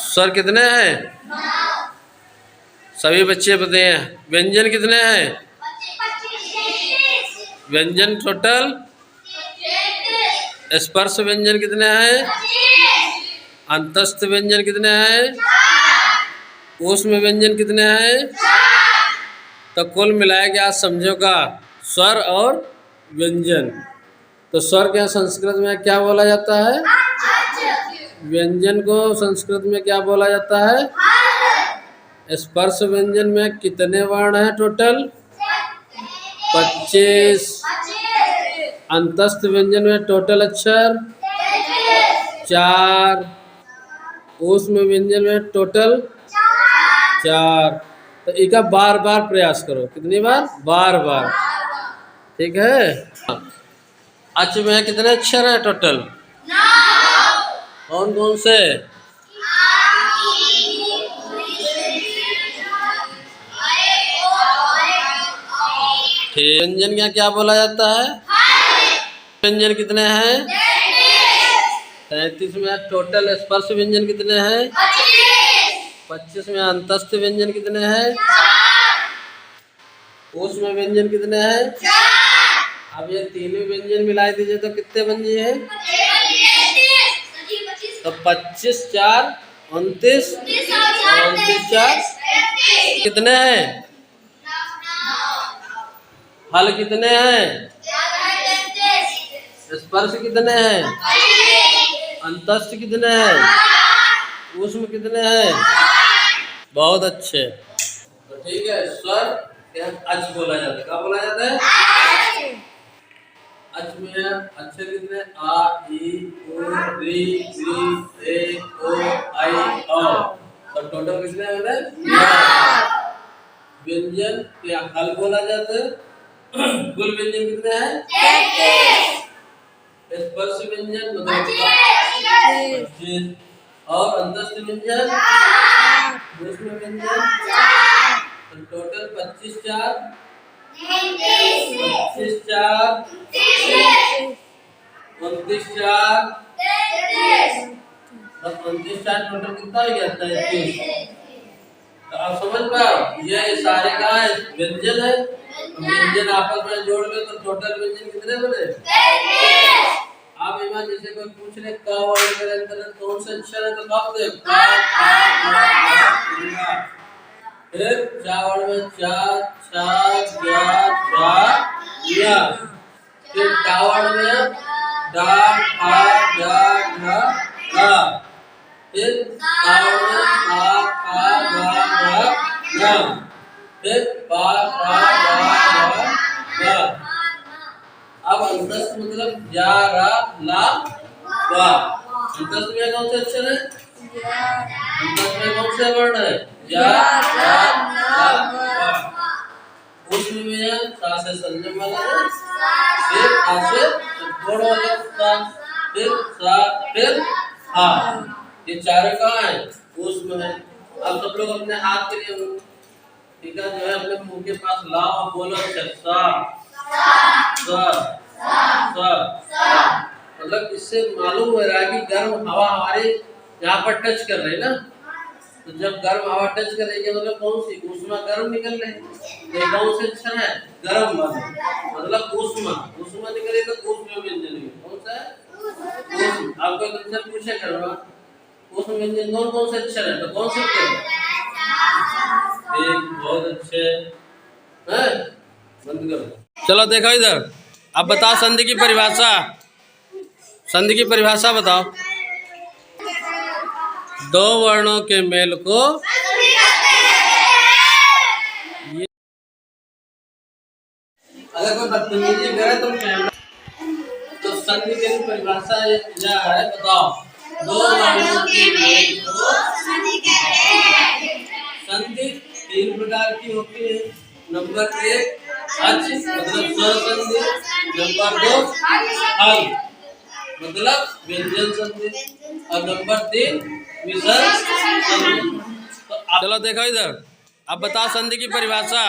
स्वर कितने हैं? सभी बच्चे बताए। व्यंजन कितने हैं? व्यंजन टोटल। स्पर्श व्यंजन कितने हैं? अंतस्थ व्यंजन कितने हैं? ऊष्म व्यंजन कितने हैं? तो कुल मिलाया के आज समझोगा स्वर और व्यंजन। तो स्वर क्या संस्कृत में क्या बोला जाता है? व्यंजन को संस्कृत में क्या बोला जाता है? स्पर्श व्यंजन में कितने वर्ण हैं टोटल? 25। अंतस्थ व्यंजन में टोटल अक्षर 4। ऊष्म व्यंजन में टोटल 4। तो इनका बार बार प्रयास करो। कितनी बार? बार बार। ठीक है। अच में कितने अक्षर हैं टोटल? कौन कौन से? व्यंजन क्या क्या बोला जाता है? व्यंजन कितने हैं? 33 में टोटल स्पर्श व्यंजन कितने हैं? 25 में अंतस्थ व्यंजन कितने हैं? ऊष्म व्यंजन कितने हैं? अब ये तीनों व्यंजन मिला दीजिए तो कितने बन गए हैं? तो 25 4 29 29 4 कितने हैं? हल कितने हैं? स्पर्श कितने हैं? अंतस्थ कितने हैं? ऊष्म कितने हैं? बहुत अच्छे। तो ठीक है। स्वर अच बोला जाता है। क्या बोला जाता है? अच में अक्षर कितने? आ ई उ री री ए ओ आई औ। सब टोटल कितने होते हैं? व्यंजन क्या हल बोला जाता है? कुल व्यंजन कितने हैं? स्पर्श व्यंजन मतलब 25 और अंतस्थ व्यंजन ऊष्म व्यंजन तो टोटल 25 4 25 4 29 4 अब 29 4 टोटल कितना हो गया? 33। तो आप समझ पाओ ये सारे का व्यंजन है। व्यंजन आपस में जोड़ के तो टोटल व्यंजन कितने बने? आप इमा जैसे कोई पूछ ले क वर्ड के अंदर कौन सा अक्षर है तो कब दे फिर चावल में चा छा जा झा या फिर टावड़ में डा आ जा ढा धा फिर टावड़ में आ खा गा गा गा फिर पा पा गा गा। अब अंतस्थ मतलब या रा ला वा। अंतस्थ में कौन से अक्षर है? अंतस्थ में कौन से वर्ण है? या रा ला वा। ऊष्म में सा से संजम वाला है। फिर आ से जोड़ वाला सा फिर सा फिर हा। ये चारों कहाँ है? ऊष्म है। अब सब लोग अपने हाथ के लिए ठीक है जो है अपने मुंह के पास लाओ बोलो सा मतलब इससे मालूम हो रहा है कि गर्म हवा हमारे यहाँ पर टच कर रही है ना। तो जब गर्म हवा टच करेगी मतलब कौन सी? ऊष्मा गर्म निकल रही है। कौन से अक्षर है? गर्म वाले मतलब ऊष्मा ऊष्मा निकले तो ऊष्म व्यंजन कौन सा है? ऊष्म। आपको तुमसे पूछे करवा ऊष्म व्यंजन कौन कौन से अक्षर है तो कौन से अक्षर? एक बहुत अच्छे हैं। बंद करो। चलो देखो इधर। अब बताओ संधि की परिभाषा। संधि की परिभाषा बताओ। दो वर्णों के मेल को अगर कोई बदतमीजी करे तो संधि की परिभाषा यह है। बताओ दो वर्णों के मेल को संधि 3 प्रकार की होती है। नंबर 1 अच मतलब स्वर संधि। नंबर 2 हल मतलब व्यंजन संधि और नंबर 3 विसर्ग संधि। तो चलो देखो इधर। अब बताओ संधि की परिभाषा।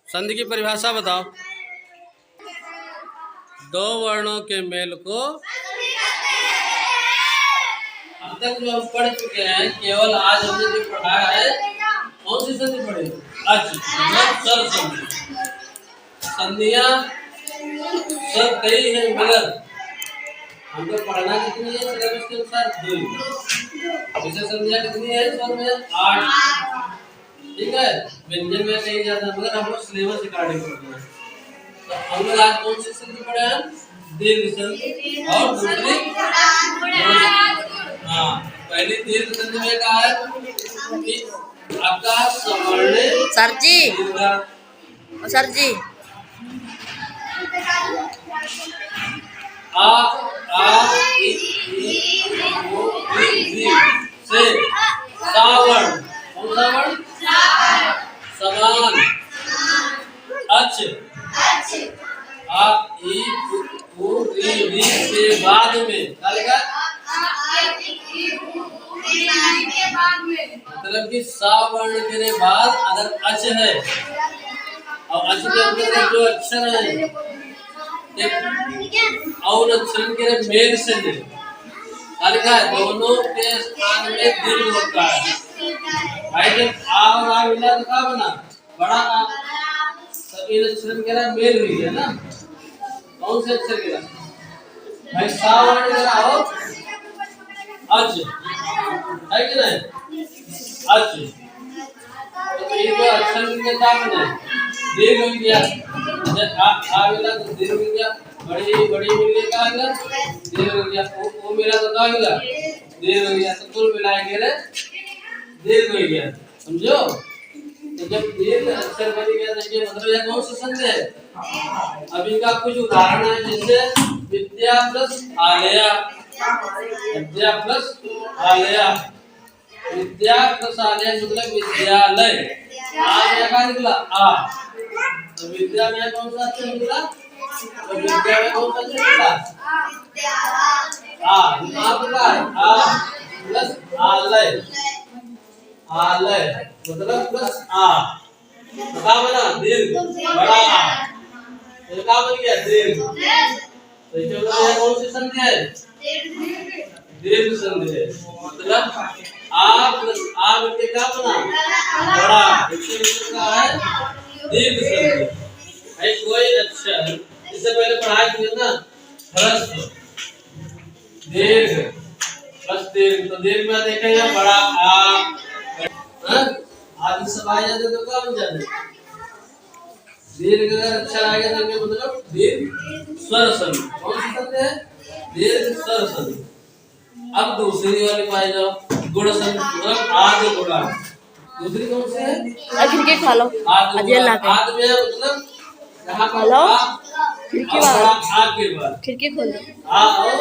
संधि की परिभाषा बताओ। दो वर्णों के मेल को अब तक जो हम पढ़ चुके हैं, केवल आज हमने जो पढ़ा है, कौन सी संधि पढ़ी? अच, मतलब स्वर संधि। संधियां सब कई है, मगर हमको पढ़ना कितनी है सिलेबस के अनुसार? 2। विशेष संधियां कितनी है स्वर में? 8। ठीक है, व्यंजन में कहीं ज्यादा, मगर हम लोग सिलेबस अकॉर्डिंग पढ़ते हैं। तो हम लोग आज कौन सी संधि पढ़े हैं? दीर्घ संधि और दूसरी, हाँ, पहली दीर्घ संधि में कहा है कि आपका सवर्ण सर जी, सर जी, आ इ ओ इ से सावर्ण, कौन सा वर्ण? समान। अच, आ इ उ इ से बाद में क्या लिखा? मतलब कि सावर्ण के बाद अगर अच है और अच के अंदर जो अक्षर है और अक्षर के मेल से क्या लिखा है? दोनों के स्थान में दीर्घ होता है भाई। जब आ और आ मिला तो क्या बना? बड़ा आ। तो इन अक्षर के मेल हुई है ना? कौन से अक्षर के भाई? सावर्ण के हो अच है कि नहीं? अच, तो ये जो अक्षर के साथ में दीर्घ हो गया, जब आ मिला तो दीर्घ हो गया, बड़ी मिल गया, क्या होगा? दीर्घ हो गया। ओ मिला तो क्या होगा? दीर्घ हो गया। तो कुल मिलाएंगे रे दीर्घ हो गया, समझो? तो जब दीर्घ अक्षर बन गया तो ये मतलब यह कौन सा संधि है? अब इनका कुछ उदाहरण है, जैसे विद्या प्लस आलया, विद्या प्लस आलया, विद्या प्लस आलय मतलब विद्यालय। आ क्या निकला? आ। तो विद्या में कौन सा अक्षर निकला? तो विद्या में कौन सा अक्षर निकला? आ। आ प्लस आलय, आलय मतलब प्लस आ, तो क्या बना? दीर्घ, बड़ा आ। तो क्या बन गया? दीर्घ। तो ये कौन सी संधि है? दीर्घ संधि है। मतलब आ प्लस आ मिलके क्या बना? बड़ा। इससे क्या है? दीर्घ संधि है। कोई अक्षर इससे पहले पढ़ाई किए ना, ह्रस्व दीर्घ प्लस दीर्घ, तो दीर्घ में देखेंगे बड़ा आ, आदि सब आ जाते तो क्या बन जाते? दीर्घ अगर अक्षर आ गया तो मतलब दीर्घ स्वर संधि। कौन सी संधि है? दीर्घ स्वर संधि। अब दूसरी वाली पाई जाओ, गुण संधि, मतलब आदि गुणा। दूसरी कौन सी है? खिड़की खा लो। आदि में मतलब यहाँ पर आ, खिड़की वाला आ के बाद खिड़की खोल दो। आ और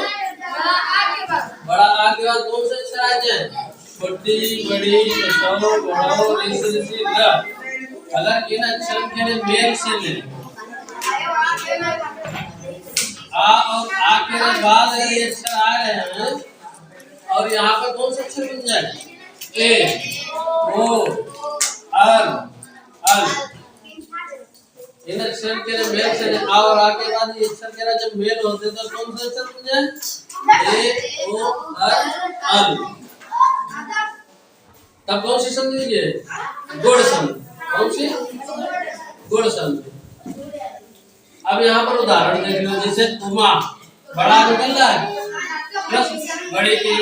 बड़ा आ के बाद कौन से अक्षर आ जाए? छोटी, बड़ी, छोटो, बड़ो, ऋषि, र। अगर इन अक्षर के मेल से ले, आ और आ के बाद अगर ये अक्षर आ रहे हैं और यहाँ पर कौन सा अक्षर बन जाए? ए, ओ, अल, अल। इन अक्षर के मेल से आ और आ के बाद ये अक्षर के जब मेल होते तो कौन सा अक्षर बन जाए? ए, ओ, अल। तब कौन सी संधि है? गुण संधि। कौन सी? गुण संधि। अब यहाँ पर उदाहरण देख लो, जैसे उमा, बड़ा निकल रहा है प्लस बड़ी की,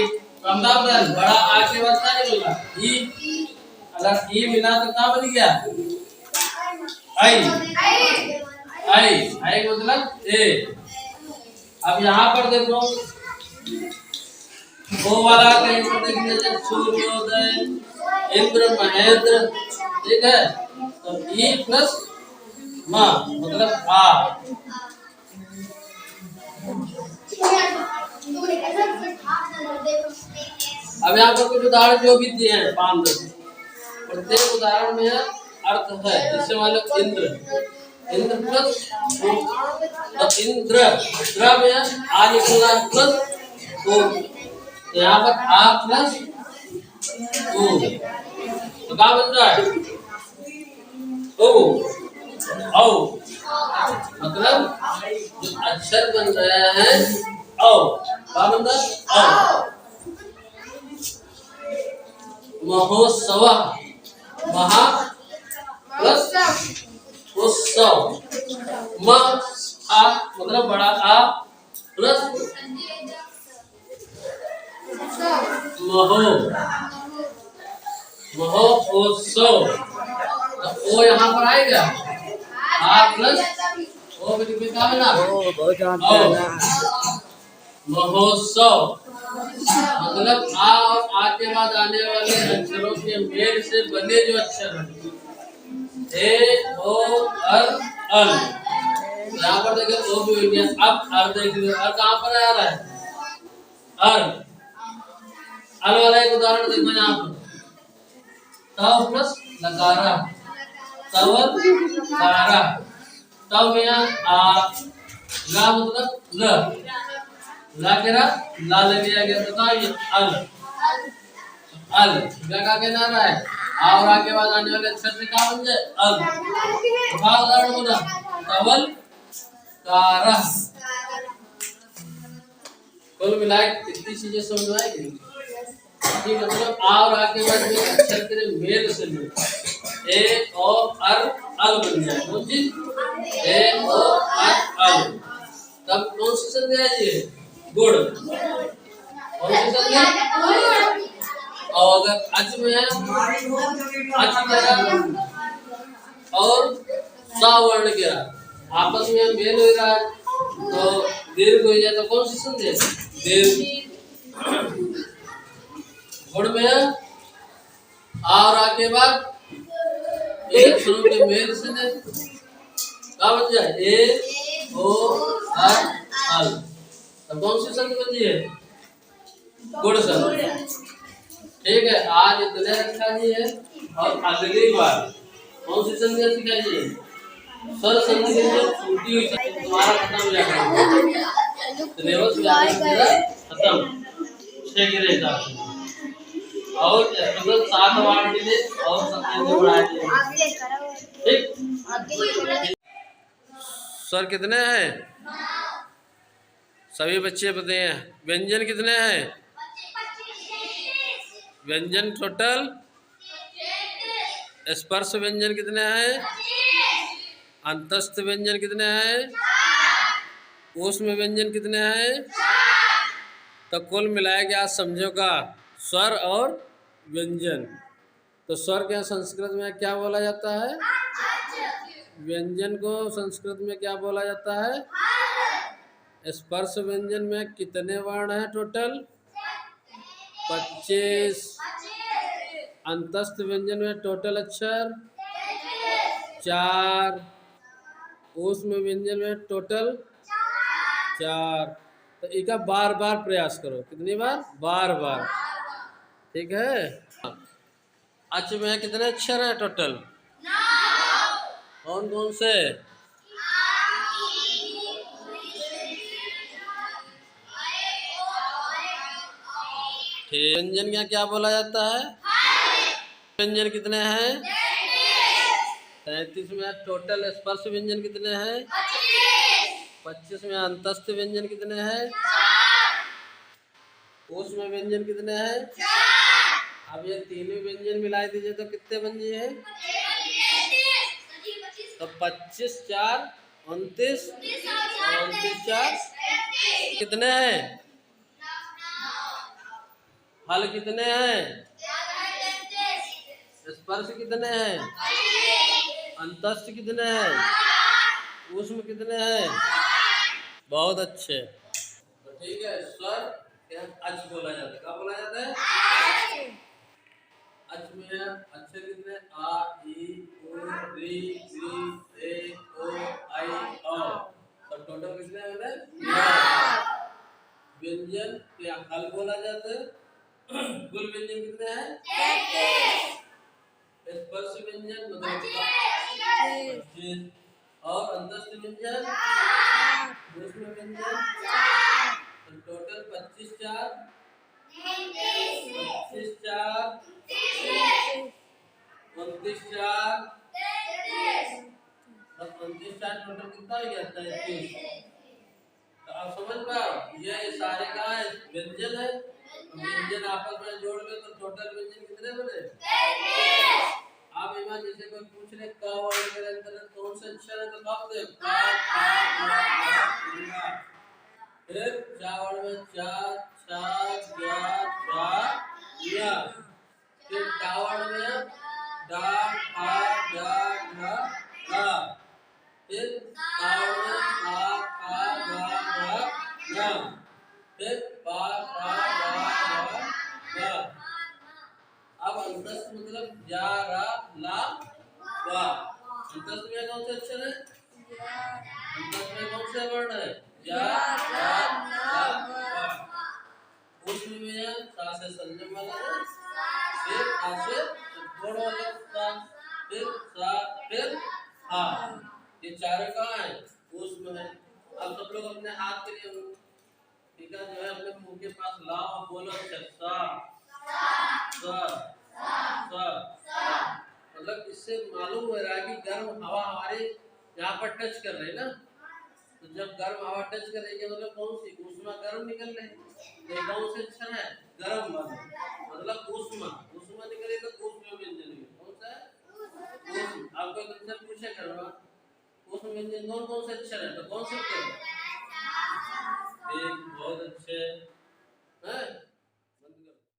बड़ा आ के बाद क्या निकल रहा? ई। अगर ई मिला तो क्या बन गया? आई। आई, आई मतलब ए। अब यहाँ पर देखो वो वाला कहीं पर देख लीजिए, सूर्योदय, इंद्र, महेंद्र, ठीक है? तो ई प्लस मा मतलब आ। अब यहाँ पर कुछ उदाहरण जो भी दिए हैं 5-10, प्रत्येक उदाहरण में अर्थ है। जैसे मान लो इंद्र, इंद्र प्लस तो इंद्र, द्र में आ निकलना प्लस ओ, यहाँ पर आ प्लस ओ, तो क्या बन रहा है? ओ, औ, मतलब जो अक्षर बन रहे हैं औ, क्या बन रहा है? औ। महोत्सव, महा प्लस उत्सव, म आ मतलब बड़ा आ प्लस महो, महोत्सव। तो ओ यहाँ पर आएगा आ प्लस ओ में क्या बना महोत्सव, मतलब आ और आ के बाद आने वाले अक्षरों के मेल से बने जो अक्षर हैं ए ओ अर अल। यहाँ पर देखिए ओ भी हो गया। अब अर देख लीजिए, अर कहाँ पर आ रहा है अर, अल वाला एक उदाहरण देखो यहाँ पर तव प्लस लकारा, तवल कारा, तव में आ ला मतलब ल, ला के ला ले लिया गया तो ये अल, अल क्या कहना रहा है आ और आगे बाद आने वाले अक्षर से क्या बन जाए अल। तो उदाहरण बना तवल कारा। कुल मिलाकर कितनी चीजें समझ में आएगी। ठीक है, मतलब आ और आ के बाद जो अक्षर के मेल से मिल ए ओ अर अल बन जाए कौन चीज ए ओ अर अल। तब कौन सी संज्ञा है ये गुड़, कौन सी संज्ञा और अगर अच में है अच गया और सा वर्ण गया आपस में मेल हो रहा है तो दीर्घ हो जाए तो कौन सी संज्ञा दीर्घ। गुड़ में आ और आ के बाद एक अक्षरों के मेल से क्या बन जाए ए ओ अर अल। तब कौन सी संज्ञा बन है गुड़ संज्ञा। ठीक है, आज इतने रखा जी है और अगली बार कौन सी संज्ञा सिखाइए स्वर संज्ञा जो छूटी हुई तुम्हारा खत्म हो जाएगा सिलेबस खत्म 6 के हिसाब से और मतलब 7 वार्ड के लिए और 7 बढ़ा दिए। ठीक, स्वर कितने हैं सभी बच्चे बताए। व्यंजन कितने हैं व्यंजन टोटल स्पर्श व्यंजन कितने हैं अंतस्थ व्यंजन कितने हैं ऊष्म व्यंजन कितने हैं। तो कुल मिलाया गया समझो का स्वर और व्यंजन। तो स्वर क्या संस्कृत में क्या बोला जाता है व्यंजन को संस्कृत में क्या बोला जाता है। स्पर्श व्यंजन में कितने वर्ण हैं टोटल 25। अंतस्थ व्यंजन में टोटल अक्षर 4। ऊष्म व्यंजन में टोटल 4। तो इनका बार बार प्रयास करो कितनी बार बार। ठीक है, अच में कितने अक्षर हैं टोटल कौन कौन से व्यंजन क्या बोला जाता है व्यंजन कितने हैं 33 में टोटल स्पर्श व्यंजन कितने हैं 25 में अंतस्थ व्यंजन कितने हैं ऊष्म व्यंजन कितने हैं। अब ये तीनों व्यंजन मिला दीजिए तो कितने बन गए हैं तो 25 4 29 29 4 कितने हैं हल कितने हैं स्पर्श कितने हैं अंतस्थ कितने हैं ऊष्म कितने हैं। बहुत अच्छे। तो ठीक है, स्वर अच बोला जाता है क्या बोला जाता है अच में अक्षर कितने आ ई उ री री ए ओ आई औ। सब टोटल कितने हैं व्यंजन क्या हल बोला जाता है। कुल व्यंजन कितने हैं स्पर्श व्यंजन मतलब 25 और अंतस्थ व्यंजन ऊष्म व्यंजन टोटल 25 4 25 4 29 4 29 4 टोटल कितना हो गया 33। तो आप समझ पाओ ये सारे का व्यंजन है व्यंजन आपस में जोड़ लो तो टोटल व्यंजन कितने बने? आप इमान जैसे कोई पूछ ले का वर्ड के अंदर कौन सा अक्षर है तो कब दे का फिर चावल में चा छा ज्या झा या फिर टावड़ में डा ठा डा ढा धा फिर टावड़ में पा खा गा धा धा फिर पा खा गा धा धा। अब अंतस्थ मतलब या रा ला वा। अंतस्थ में कौन सा अक्षर है? अंतस्थ में कौन सा वर्ण है? या रा ला वा। उसमें में सा से संजम वाला है, फिर आ से जोड़ वाला सा, फिर सा, फिर हा। ये चारों कहाँ है? उसमें है। अब सब लोग अपने हाथ के लिए ठीक है जो है अपने मुंह के पास लाओ बोलो सा मतलब इससे मालूम हो रहा है कि गर्म हवा हमारे यहाँ पर टच कर रही है ना, तो जब गर्म हवा टच करेगी मतलब कौन सी ऊष्मा गर्म निकल रही है, तो कौन से अक्षर है? गर्म वाला मतलब ऊष्मा निकले तो ऊष्मा व्यंजन में कौन सा है? ऊष्मा। आपको तुमसे पूछे करो ऊष्मा व्यंजन कौन से अक्षर है तो कौन से? एक बहुत अच्छे हैं।